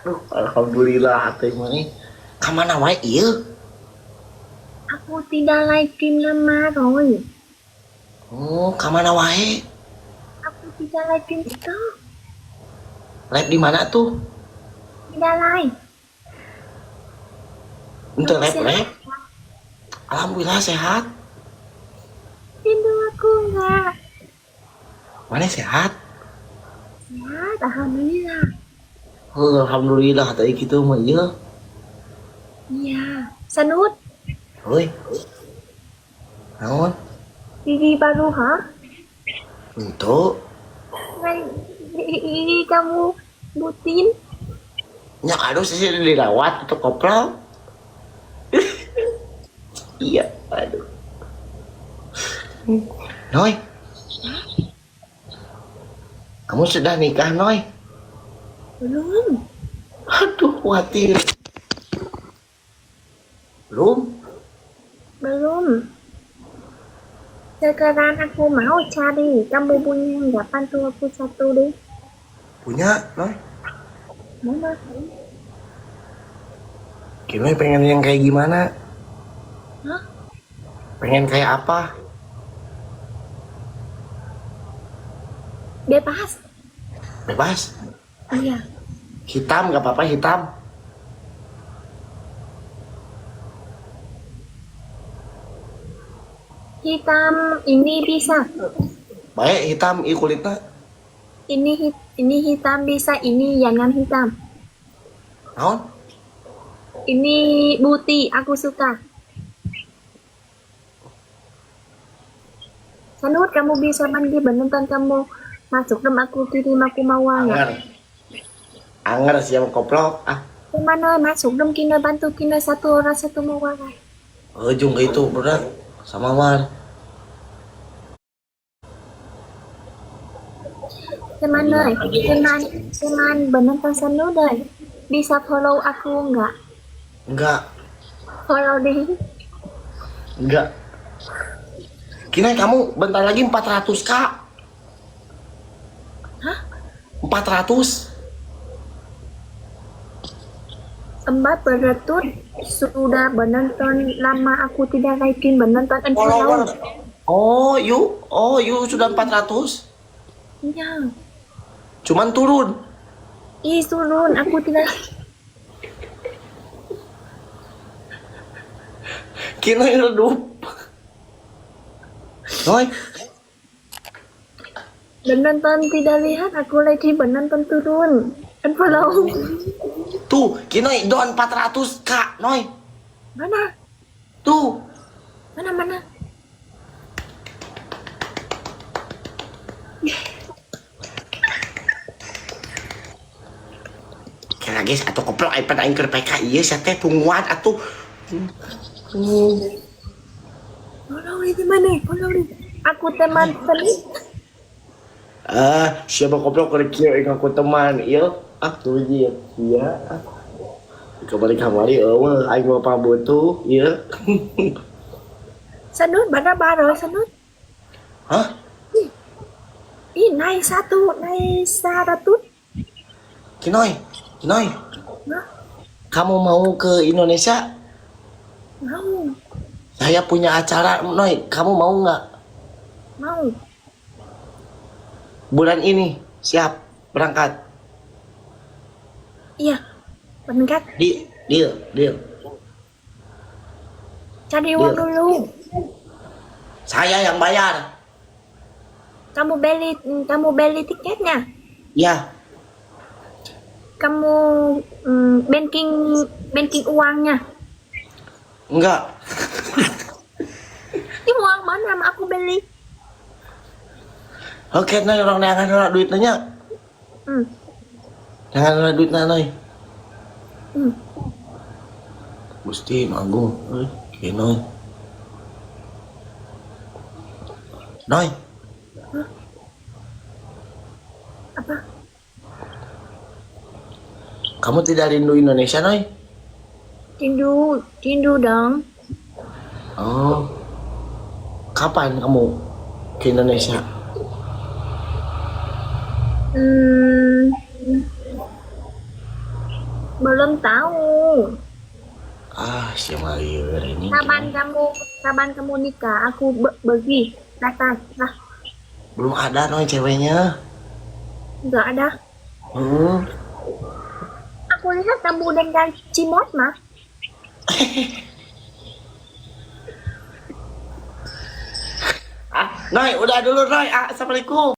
Aduh, alhamdulillah hati mani. Kamana wae ieu? Aku tidak like tim lama rồi. Oh, kamana wae? Aku tidak like tim TikTok. Live di mana tuh? Tidak like. Untuk Kamu sehat? live. Alhamdulillah sehat. Rindu aku enggak? Mana sehat? Sehat, alhamdulillah. Alhamdulillah tadi gitu mah ieu. Iya. Sanut, Heuy. Naon? gigi baru ha? Untuk Gigi kamu butin? nya aduh sih dirawat atau kopral. Iya, aduh. Noy, kamu sudah nikah, Noy? Belum. Aduh, khawatir. Belum? Belum. Sekarang aku mau cari. Kamu punya nggak? Bantu aku satu deh. Punya, Noy? Mana? Noy pengen yang kayak gimana? Hah? Pengen kayak apa? Bebas. Bebas. Iya. Hitam gak apa-apa, hitam. Hitam ini bisa. Baik hitam i kulitnya. Ini hitam bisa. Ini jangan hitam. Naon? Ini putih. Aku suka. Sanut, kamu bisa mandi beneran kamu masuk dem aku kirim aku mau nggak? Anger. Anger siapa koplok. Ah, Kemana masuk dem kina bantu kina satu orang satu mau nggak? ujung itu berat sama Mar. Kemana? Keman beneran Sanut deh. Bisa follow aku nggak? Enggak, Follow deh. enggak. Kini kamu bentar lagi 400 kak. Hah? 400. Empat beretut sudah menonton lama aku tidak liking menonton Follower. follow. Oh, you sudah 400. Iya. Cuman turun. Ih turun aku tidak. Kini redup. Noy, Menonton tidak lihat aku lagi menonton turun. Unfollow. tuh, kini don 400 kak, Noy. Mana? Tuh, Mana? kira guys atau koplok iPad aing keur PK ieu sia teh tungguan atuh. Follow di mana? Follow di. Aku teman teman. Siapa koplok keur kieu aing aku teman ieu. Ah, tuh ieu. Iya. Kamari eueuh aing mah pabutuh ieu. Sanut mana baru Sanut? Hah? Ih naik 100. Kinoy, Hah? kamu mau ke Indonesia? Mau. Saya punya acara, Noy. Kamu mau nggak? Mau. Bulan ini siap berangkat. Iya. Meningkat. Deal. Cari uang Deal. dulu. Saya yang bayar. Kamu beli tiketnya. Ya, Kamu banking uangnya. enggak. Ini uang mana aku beli? Oke, Noy, orang neangan duitnya. Hmm. Neangan duitnya, Noy. Hmm. Gusti Agung. Oke, Noy. Noy, Apa? kamu tidak rindu Indonesia, Noy? Rindu dong. Oh, kapan kamu ke Indonesia? Hmm, Belum tahu. Si Mario ini. Kapan kamu nikah? Aku bagi datang lah. Belum ada noy ceweknya. Nggak ada. Aku lihat kamu dengan Cimot mah. Noy, udah dulu Noy. Assalamualaikum.